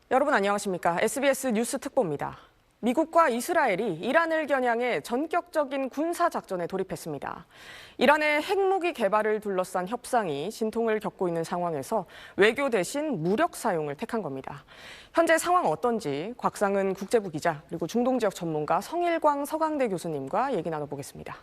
여러분 안녕하십니까? SBS 뉴스 특보입니다. 미국과 이스라엘이 이란을 겨냥해 전격적인 군사작전에 돌입했습니다. 이란의 핵무기 개발을 둘러싼 협상이 진통을 겪고 있는 상황에서 외교 대신 무력 사용을 택한 겁니다. 현재 상황 어떤지 곽상은 국제부 기자 그리고 중동 지역 전문가 성일광 서강대 교수님과 얘기 나눠보겠습니다.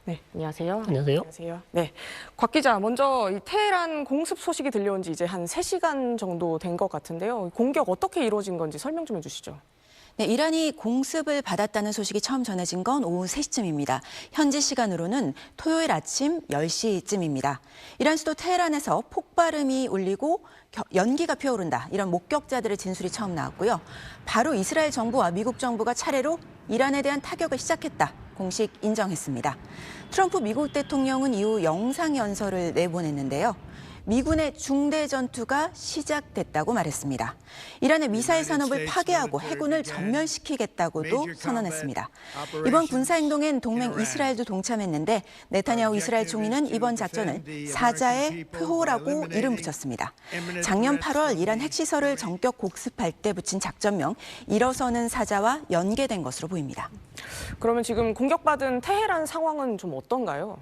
네, 안녕하세요. 안녕하세요. 안녕하세요. 네, 곽 기자, 먼저 이 테헤란 공습 소식이 들려온 지 이제 한 3시간 정도 된 것 같은데요. 공격 어떻게 이루어진 건지 설명 좀 해주시죠. 네, 이란이 공습을 받았다는 소식이 처음 전해진 건 오후 3시쯤입니다. 현지 시간으로는 토요일 아침 10시쯤입니다. 이란 수도 테헤란에서 폭발음이 울리고 연기가 피어오른다. 이런 목격자들의 진술이 처음 나왔고요. 바로 이스라엘 정부와 미국 정부가 차례로 이란에 대한 타격을 시작했다. 공식 인정했습니다. 트럼프 미국 대통령은 이후 영상연설을 내보냈는데요. 미군의 중대 전투가 시작됐다고 말했습니다. 이란의 미사일 산업을 파괴하고 해군을 전멸시키겠다고도 선언했습니다. 이번 군사행동엔 동맹 이스라엘도 동참했는데 네타냐후 이스라엘 총리는 이번 작전을 사자의 표호라고 이름 붙였습니다. 작년 8월 이란 핵시설을 전격 곡습할 때 붙인 작전명 일어서는 사자와 연계된 것으로 보입니다. 그러면 지금 공격받은 테헤란 상황은 좀 어떤가요?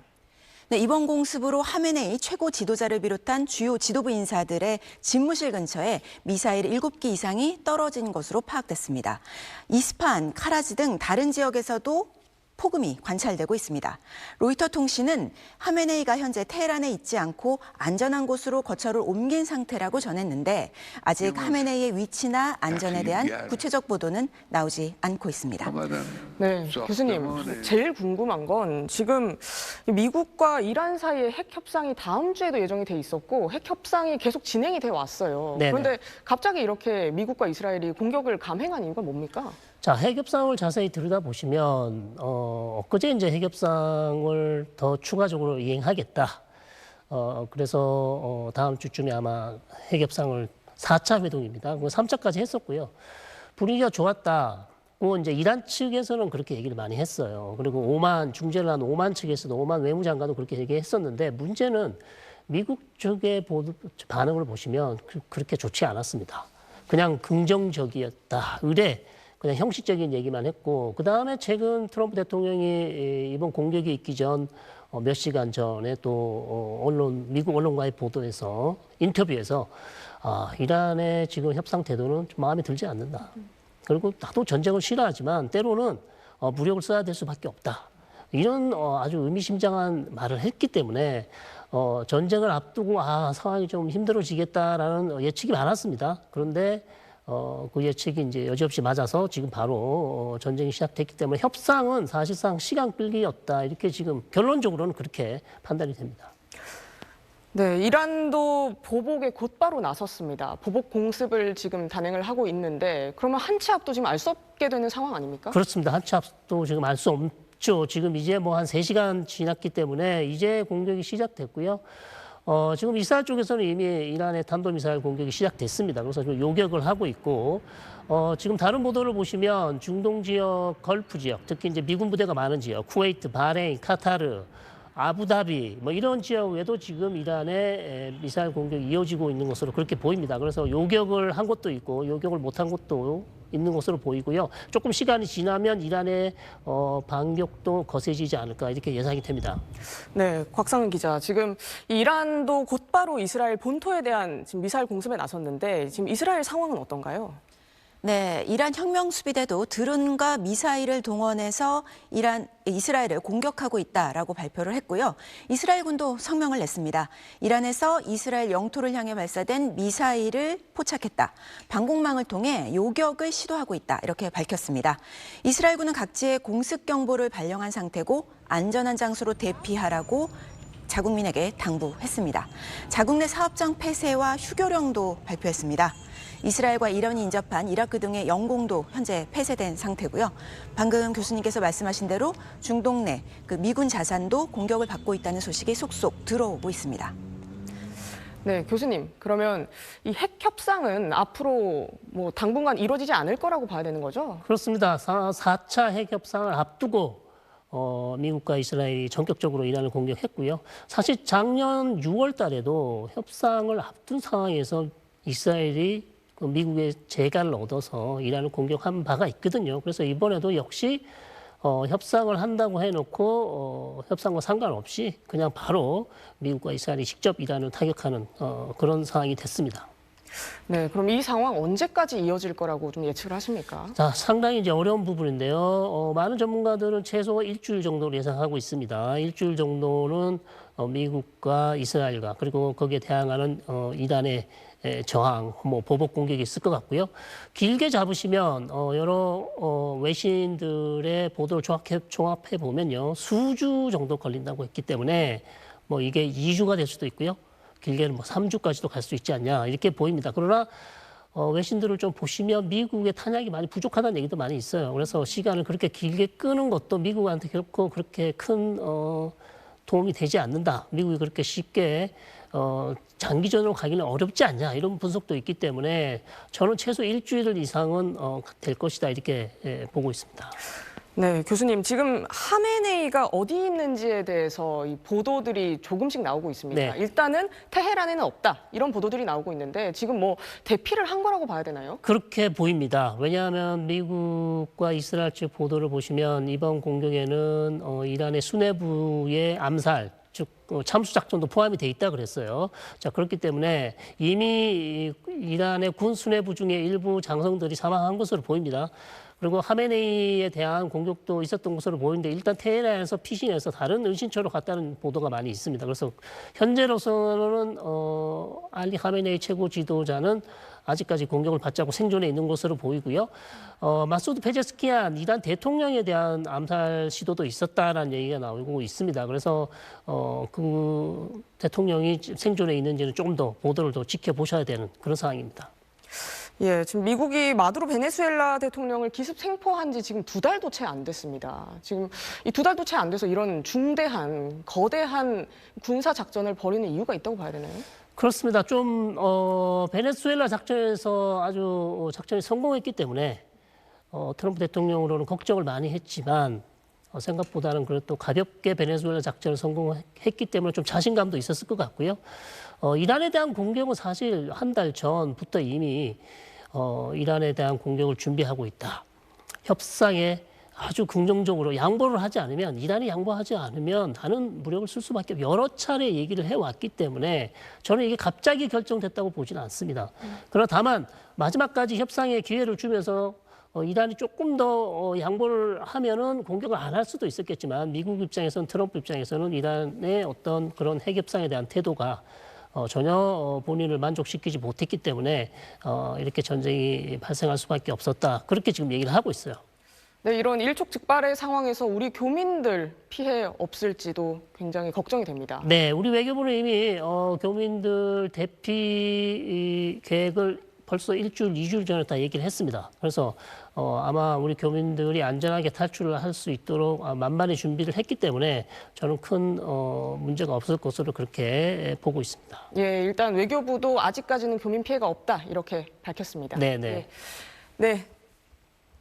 네, 이번 공습으로 하메네이 최고 지도자를 비롯한 주요 지도부 인사들의 집무실 근처에 미사일 7기 이상이 떨어진 것으로 파악됐습니다. 이스파한, 카라지 등 다른 지역에서도 폭음이 관찰되고 있습니다. 로이터 통신은 하메네이가 현재 테헤란에 있지 않고 안전한 곳으로 거처를 옮긴 상태라고 전했는데 아직 하메네이의 위치나 안전에 대한 구체적 보도는 나오지 않고 있습니다. 네, 교수님, 제일 궁금한 건 지금 미국과 이란 사이의 핵 협상이 다음 주에도 예정이 돼 있었고 핵 협상이 계속 진행이 돼 왔어요. 네네. 그런데 갑자기 이렇게 미국과 이스라엘이 공격을 감행한 이유가 뭡니까? 자, 핵협상을 자세히 들여다보시면 엊그제 이제 핵협상을 더 추가적으로 이행하겠다. 그래서 다음 주쯤에 아마 핵협상을 4차 회동입니다. 3차까지 했었고요. 분위기가 좋았다. 이제 이란 측에서는 그렇게 얘기를 많이 했어요. 그리고 중재를 한 오만 측에서도 오만 외무장관도 그렇게 얘기했었는데 문제는 미국 측의 반응을 보시면 그렇게 좋지 않았습니다. 그냥 긍정적이었다. 그냥 형식적인 얘기만 했고 그다음에 최근 트럼프 대통령이 이번 공격이 있기 전 몇 시간 전에 또 미국 언론과의 보도에서 인터뷰에서 이란의 지금 협상 태도는 좀 마음에 들지 않는다. 그리고 나도 전쟁을 싫어하지만 때로는 무력을 써야 될 수밖에 없다. 이런 아주 의미심장한 말을 했기 때문에 전쟁을 앞두고 상황이 좀 힘들어지겠다라는 예측이 많았습니다. 그런데 그 예측이 이제 여지없이 맞아서 지금 바로 전쟁이 시작됐기 때문에 협상은 사실상 시간 끌기였다. 이렇게 지금 결론적으로는 그렇게 판단이 됩니다. 네, 이란도 보복에 곧바로 나섰습니다. 보복 공습을 지금 단행을 하고 있는데 그러면 한 치 앞도 지금 알 수 없게 되는 상황 아닙니까? 그렇습니다. 한 치 앞도 지금 알 수 없죠. 지금 이제 뭐 한 3시간 지났기 때문에 이제 공격이 시작됐고요. 지금 이스라엘 쪽에서는 이미 이란의 탄도미사일 공격이 시작됐습니다. 그래서 좀 요격을 하고 있고, 지금 다른 보도를 보시면 중동 지역, 걸프 지역, 특히 이제 미군 부대가 많은 지역, 쿠웨이트, 바레인, 카타르, 아부다비, 뭐 이런 지역 외에도 지금 이란의 미사일 공격이 이어지고 있는 것으로 그렇게 보입니다. 그래서 요격을 한 곳도 있고, 요격을 못한 곳도 있는 것으로 보이고요. 조금 시간이 지나면 이란의 반격도 거세지지 않을까 이렇게 예상이 됩니다. 네, 곽상은 기자. 지금 이란도 곧바로 이스라엘 본토에 대한 지금 미사일 공습에 나섰는데 지금 이스라엘 상황은 어떤가요? 네, 이란 혁명수비대도 드론과 미사일을 동원해서 이스라엘을 공격하고 있다라고 발표를 했고요. 이스라엘군도 성명을 냈습니다. 이란에서 이스라엘 영토를 향해 발사된 미사일을 포착했다. 방공망을 통해 요격을 시도하고 있다. 이렇게 밝혔습니다. 이스라엘군은 각지에 공습 경보를 발령한 상태고 안전한 장소로 대피하라고 자국민에게 당부했습니다. 자국 내 사업장 폐쇄와 휴교령도 발표했습니다. 이스라엘과 이란이 인접한 이라크 등의 영공도 현재 폐쇄된 상태고요. 방금 교수님께서 말씀하신 대로 중동 내 미군 자산도 공격을 받고 있다는 소식이 속속 들어오고 있습니다. 네, 교수님. 그러면 이 핵 협상은 앞으로 뭐 당분간 이루어지지 않을 거라고 봐야 되는 거죠? 그렇습니다. 4차 핵 협상을 앞두고 미국과 이스라엘이 전격적으로 이란을 공격했고요. 사실 작년 6월 달에도 협상을 앞둔 상황에서 이스라엘이 미국의 재가를 얻어서 이란을 공격한 바가 있거든요. 그래서 이번에도 역시 협상을 한다고 해놓고 협상과 상관없이 그냥 바로 미국과 이스라엘이 직접 이란을 타격하는 그런 상황이 됐습니다. 네, 그럼 이 상황 언제까지 이어질 거라고 좀 예측을 하십니까? 자, 상당히 이제 어려운 부분인데요. 많은 전문가들은 최소 일주일 정도로 예상하고 있습니다. 일주일 정도는 미국과 이스라엘과 그리고 거기에 대항하는 이란의 저항, 뭐 보복 공격이 있을 것 같고요. 길게 잡으시면 여러 외신들의 보도를 종합해 보면요, 수주 정도 걸린다고 했기 때문에 뭐 이게 2주가 될 수도 있고요. 길게는 뭐 3주까지도 갈 수 있지 않냐 이렇게 보입니다. 그러나 외신들을 좀 보시면 미국의 탄약이 많이 부족하다는 얘기도 많이 있어요. 그래서 시간을 그렇게 길게 끄는 것도 미국한테 결코 그렇게 큰 도움이 되지 않는다. 미국이 그렇게 쉽게 장기전으로 가기는 어렵지 않냐 이런 분석도 있기 때문에 저는 최소 일주일 이상은 될 것이다 이렇게 보고 있습니다. 네, 교수님, 지금 하메네이가 어디 있는지에 대해서 이 보도들이 조금씩 나오고 있습니다. 네. 일단은 테헤란에는 없다, 이런 보도들이 나오고 있는데 지금 뭐 대피를 한 거라고 봐야 되나요? 그렇게 보입니다. 왜냐하면 미국과 이스라엘 측 보도를 보시면 이번 공격에는 이란의 수뇌부의 암살, 즉 참수 작전도 포함이 돼 있다 그랬어요. 자, 그렇기 때문에 이미 이란의 군 수뇌부 중에 일부 장성들이 사망한 것으로 보입니다. 그리고 하메네이에 대한 공격도 있었던 것으로 보이는데 일단 테헤란에서 피신해서 다른 은신처로 갔다는 보도가 많이 있습니다. 그래서 현재로서는 알리 하메네이 최고 지도자는 아직까지 공격을 받지 않고 생존해 있는 것으로 보이고요. 마소드 페제스키안 이란 대통령에 대한 암살 시도도 있었다라는 얘기가 나오고 있습니다. 그래서 그 대통령이 생존해 있는지는 조금 더 보도를 더 지켜보셔야 되는 그런 상황입니다. 예, 지금 미국이 마두로 베네수엘라 대통령을 기습 생포한 지 지금 2달도 채 안 됐습니다. 지금 이 2달도 채 안 돼서 이런 중대한, 거대한 군사 작전을 벌이는 이유가 있다고 봐야 되나요? 그렇습니다. 좀 베네수엘라 작전에서 아주 작전이 성공했기 때문에 트럼프 대통령으로는 걱정을 많이 했지만 생각보다는 그래도 가볍게 베네수엘라 작전을 성공했기 때문에 좀 자신감도 있었을 것 같고요. 이란에 대한 공격은 사실 한 달 전부터 이미 이란에 대한 공격을 준비하고 있다. 협상에 아주 긍정적으로 양보를 하지 않으면 이란이 양보하지 않으면 나는 무력을 쓸 수밖에 여러 차례 얘기를 해왔기 때문에 저는 이게 갑자기 결정됐다고 보지는 않습니다. 그러나 다만 마지막까지 협상의 기회를 주면서 이란이 조금 더 양보를 하면은 공격을 안 할 수도 있었겠지만 미국 입장에서는 트럼프 입장에서는 이란의 어떤 그런 핵 협상에 대한 태도가 전혀 본인을 만족시키지 못했기 때문에 이렇게 전쟁이 발생할 수밖에 없었다. 그렇게 지금 얘기를 하고 있어요. 네, 이런 일촉즉발의 상황에서 우리 교민들 피해 없을지도 굉장히 걱정이 됩니다. 네, 우리 외교부는 이미 교민들 대피 계획을 벌써 일주일, 2주일 전에 다 얘기를 했습니다. 그래서 아마 우리 교민들이 안전하게 탈출을 할 수 있도록 만반의 준비를 했기 때문에 저는 큰 문제가 없을 것으로 그렇게 보고 있습니다. 예, 일단 외교부도 아직까지는 교민 피해가 없다, 이렇게 밝혔습니다. 네, 네. 예. 네.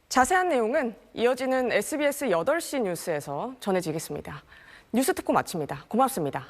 자세한 내용은 이어지는 SBS 8시 뉴스에서 전해지겠습니다. 뉴스 듣고 마칩니다. 고맙습니다.